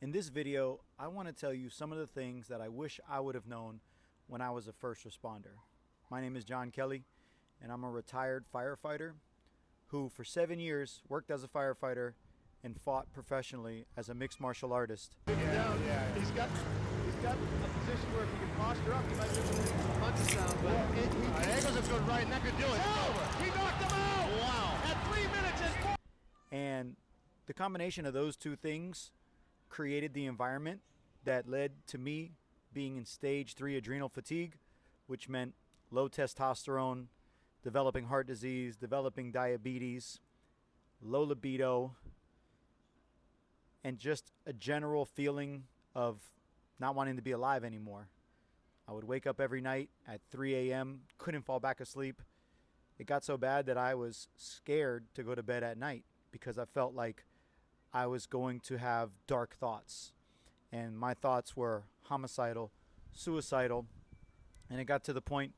In this video, I want to tell you some of the things that I wish I would have known when I was a first responder. My name is John Kelly, and I'm a retired firefighter who for 7 years worked as a firefighter and fought professionally as a mixed martial artist. Yeah. He's got a position where if he can posture up, he might be able to get some punches down. But there goes a good right, and that could do it. He knocked him out! Wow. At 3 minutes and more. And the combination of those two things created the environment that led to me being in stage 3 adrenal fatigue, which meant low testosterone, developing heart disease, developing diabetes, low libido, and just a general feeling of not wanting to be alive anymore. I would wake up every night at 3 a.m., couldn't fall back asleep. It got so bad that I was scared to go to bed at night because I felt like I was going to have dark thoughts. And my thoughts were homicidal, suicidal, and it got to the point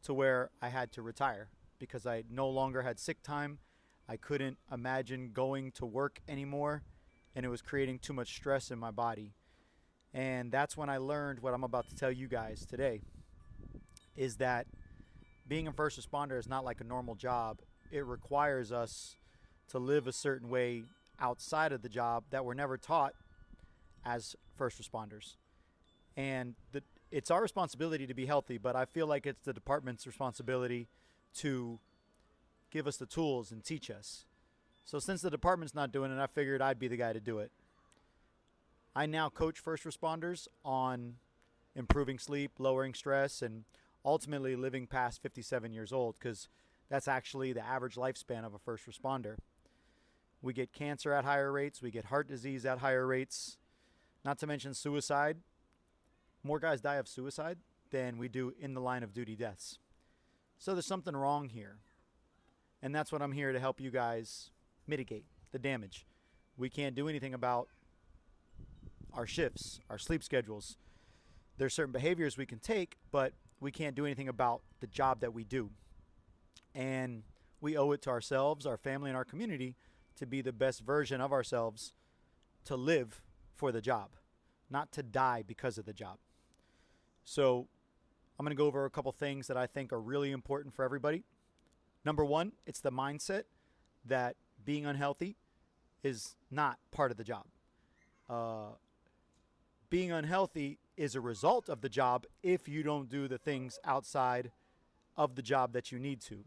to where I had to retire because I no longer had sick time. I couldn't imagine going to work anymore, and it was creating too much stress in my body. And that's when I learned what I'm about to tell you guys today, is that being a first responder is not like a normal job. It requires us to live a certain way outside of the job that we're never taught as first responders. And it's our responsibility to be healthy, but I feel like it's the department's responsibility to give us the tools and teach us. So since the department's not doing it, I figured I'd be the guy to do it. I now coach first responders on improving sleep, lowering stress, and ultimately living past 57 years old, because that's actually the average lifespan of a first responder. We get cancer at higher rates. We get heart disease at higher rates. Not to mention suicide. More guys die of suicide than we do in the line of duty deaths. So there's something wrong here. And that's what I'm here to help you guys mitigate the damage. We can't do anything about our shifts, our sleep schedules. There's certain behaviors we can take, but we can't do anything about the job that we do. And we owe it to ourselves, our family, and our community to be the best version of ourselves, to live for the job, not to die because of the job. So I'm going to go over a couple things that I think are really important for everybody. Number one, it's the mindset that being unhealthy is not part of the job. Being unhealthy is a result of the job if you don't do the things outside of the job that you need to.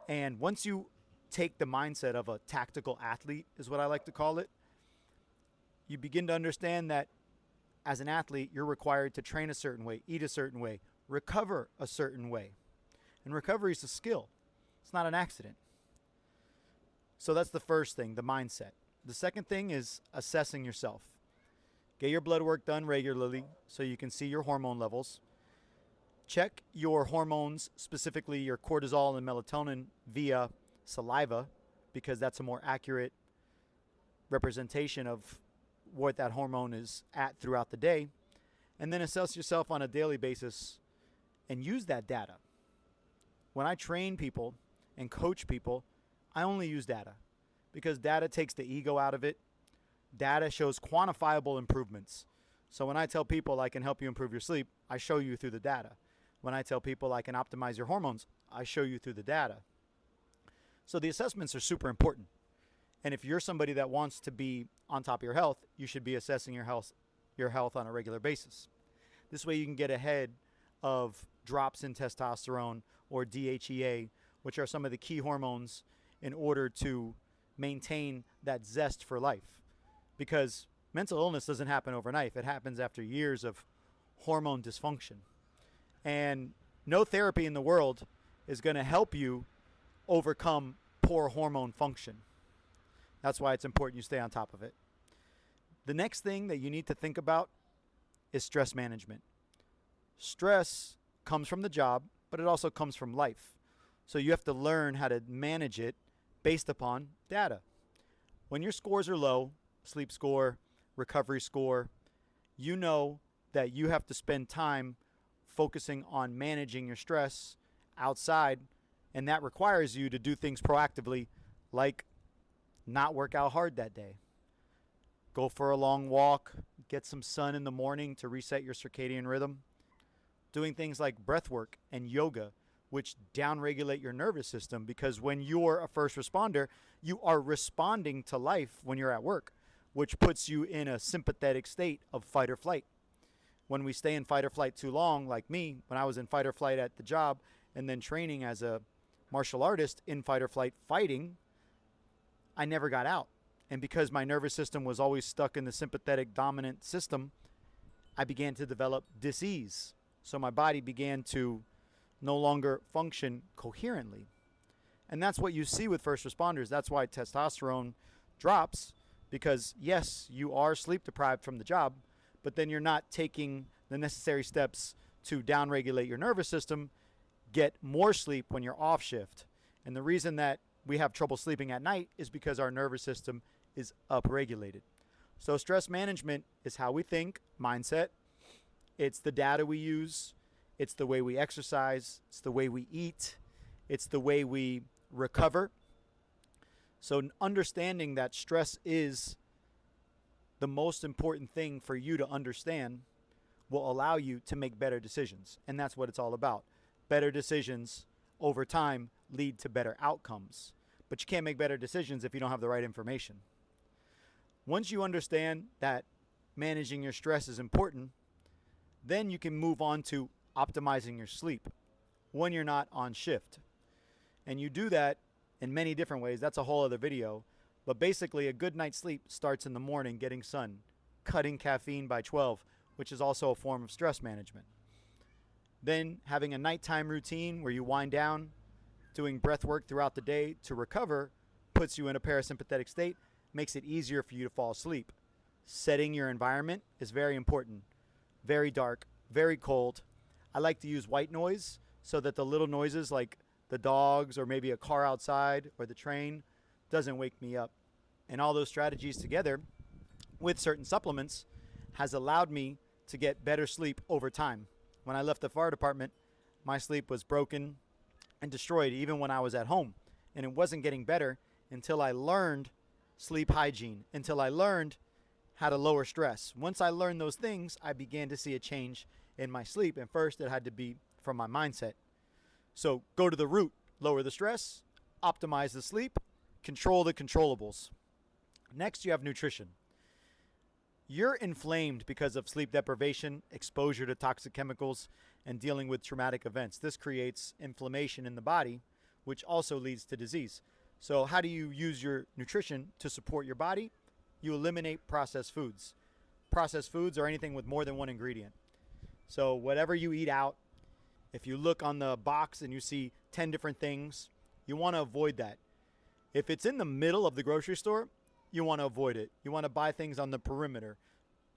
And once you take the mindset of a tactical athlete, is what I like to call it, you begin to understand that as an athlete, you're required to train a certain way, eat a certain way, recover a certain way. And recovery is a skill. It's not an accident. So that's the first thing, the mindset. The second thing is assessing yourself. Get your blood work done regularly so you can see your hormone levels. Check your hormones, specifically your cortisol and melatonin, via saliva, because that's a more accurate representation of what that hormone is at throughout the day. And then assess yourself on a daily basis and use that data. When I train people and coach people, I only use data because data takes the ego out of it. Data shows quantifiable improvements. So when I tell people I can help you improve your sleep, I show you through the data. When I tell people I can optimize your hormones, I show you through the data. So the assessments are super important. And if you're somebody that wants to be on top of your health, you should be assessing your health on a regular basis. This way you can get ahead of drops in testosterone or DHEA, which are some of the key hormones in order to maintain that zest for life. Because mental illness doesn't happen overnight. It happens after years of hormone dysfunction. And no therapy in the world is going to help you overcome poor hormone function. That's why it's important you stay on top of it. The next thing that you need to think about is stress management. Stress comes from the job, but it also comes from life. So you have to learn how to manage it based upon data. When your scores are low, sleep score, recovery score, you know that you have to spend time focusing on managing your stress outside, and that requires you to do things proactively, like not work out hard that day, Go for a long walk, get some sun in the morning to reset your circadian rhythm. Doing things like breath work and yoga, which downregulate your nervous system, because when you're a first responder, you are responding to life when you're at work, which puts you in a sympathetic state of fight or flight. When we stay in fight or flight too long, like me, when I was in fight or flight at the job and then training as a martial artist in fight or flight fighting, I never got out. And because my nervous system was always stuck in the sympathetic dominant system, I began to develop dis-ease. So my body began to no longer function coherently. And that's what you see with first responders. That's why testosterone drops, because yes, you are sleep deprived from the job, but then you're not taking the necessary steps to downregulate your nervous system, get more sleep when you're off shift. And the reason that we have trouble sleeping at night is because our nervous system is upregulated. So stress management is how we think, mindset. It's the data we use. It's the way we exercise. It's the way we eat. It's the way we recover. So understanding that stress is the most important thing for you to understand will allow you to make better decisions. And that's what it's all about. Better decisions over time lead to better outcomes. But you can't make better decisions if you don't have the right information. Once you understand that managing your stress is important, then you can move on to optimizing your sleep when you're not on shift. And you do that in many different ways. That's a whole other video. But basically, a good night's sleep starts in the morning, getting sun, cutting caffeine by 12, which is also a form of stress management. Then having a nighttime routine where you wind down, doing breath work throughout the day to recover, puts you in a parasympathetic state, makes it easier for you to fall asleep. Setting your environment is very important. Very dark, very cold. I like to use white noise so that the little noises like the dogs or maybe a car outside or the train doesn't wake me up. And all those strategies together with certain supplements has allowed me to get better sleep over time. When I left the fire department, my sleep was broken and destroyed even when I was at home. And it wasn't getting better until I learned sleep hygiene, until I learned how to lower stress. Once I learned those things, I began to see a change in my sleep. And first, it had to be from my mindset. So go to the root, lower the stress, optimize the sleep, control the controllables. Next, you have nutrition. You're inflamed because of sleep deprivation, exposure to toxic chemicals, and dealing with traumatic events. This creates inflammation in the body, which also leads to disease. So how do you use your nutrition to support your body? You eliminate processed foods. Processed foods are anything with more than one ingredient. So whatever you eat out, if you look on the box and you see 10 different things, you want to avoid that. If it's in the middle of the grocery store, you want to avoid it. You want to buy things on the perimeter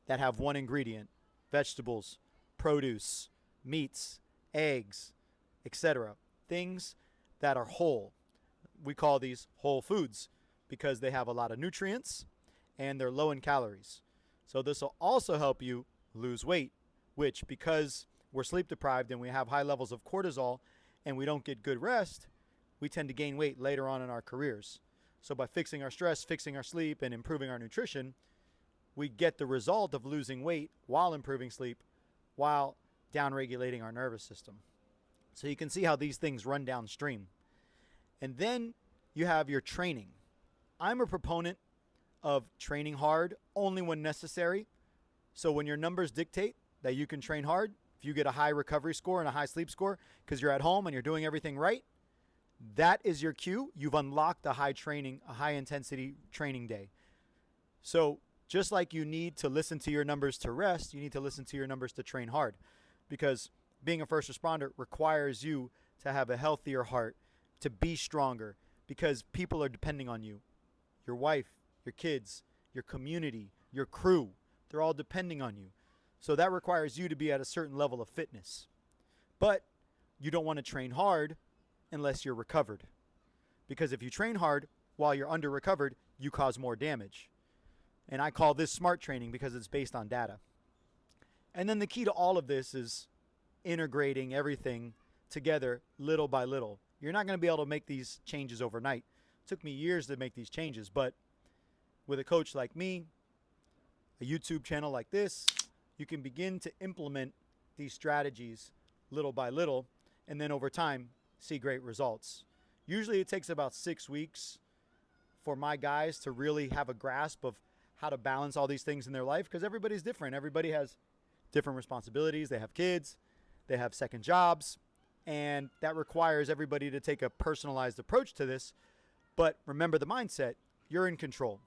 that have one ingredient: vegetables, produce, meats, eggs, etc. Things that are whole. We call these whole foods because they have a lot of nutrients and they're low in calories. So this will also help you lose weight, which, because we're sleep deprived and we have high levels of cortisol and we don't get good rest, we tend to gain weight later on in our careers. So by fixing our stress, fixing our sleep, and improving our nutrition, we get the result of losing weight while improving sleep, while downregulating our nervous system. So you can see how these things run downstream. And then you have your training. I'm a proponent of training hard only when necessary. So when your numbers dictate that you can train hard, if you get a high recovery score and a high sleep score because you're at home and you're doing everything right, that is your cue. You've unlocked a high intensity training day. So just like you need to listen to your numbers to rest, you need to listen to your numbers to train hard, because being a first responder requires you to have a healthier heart, to be stronger, because people are depending on you. Your wife, your kids, your community, your crew, they're all depending on you. So that requires you to be at a certain level of fitness. But you don't want to train hard unless you're recovered. Because if you train hard while you're under recovered, you cause more damage. And I call this smart training because it's based on data. And then the key to all of this is integrating everything together little by little. You're not going to be able to make these changes overnight. It took me years to make these changes, but with a coach like me, a YouTube channel like this, you can begin to implement these strategies little by little, and then over time see great results. Usually it takes about 6 weeks for my guys to really have a grasp of how to balance all these things in their life, because everybody's different. Everybody has different responsibilities. They have kids, they have second jobs, and that requires everybody to take a personalized approach to this. But remember the mindset, you're in control.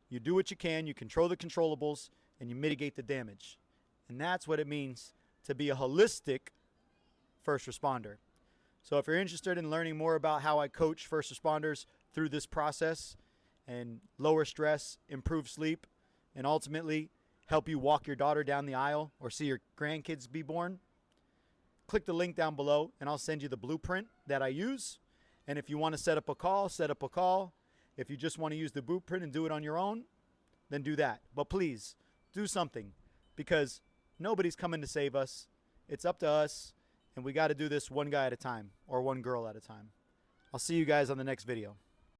You do what you can, you control the controllables, and you mitigate the damage. And that's what it means to be a holistic first responder. So if you're interested in learning more about how I coach first responders through this process and lower stress, improve sleep, and ultimately help you walk your daughter down the aisle or see your grandkids be born, click the link down below and I'll send you the blueprint that I use. And if you want to set up a call, set up a call. If you just want to use the blueprint and do it on your own, then do that. But please, do something, because nobody's coming to save us. It's up to us, and we got to do this one guy at a time or one girl at a time. I'll see you guys on the next video.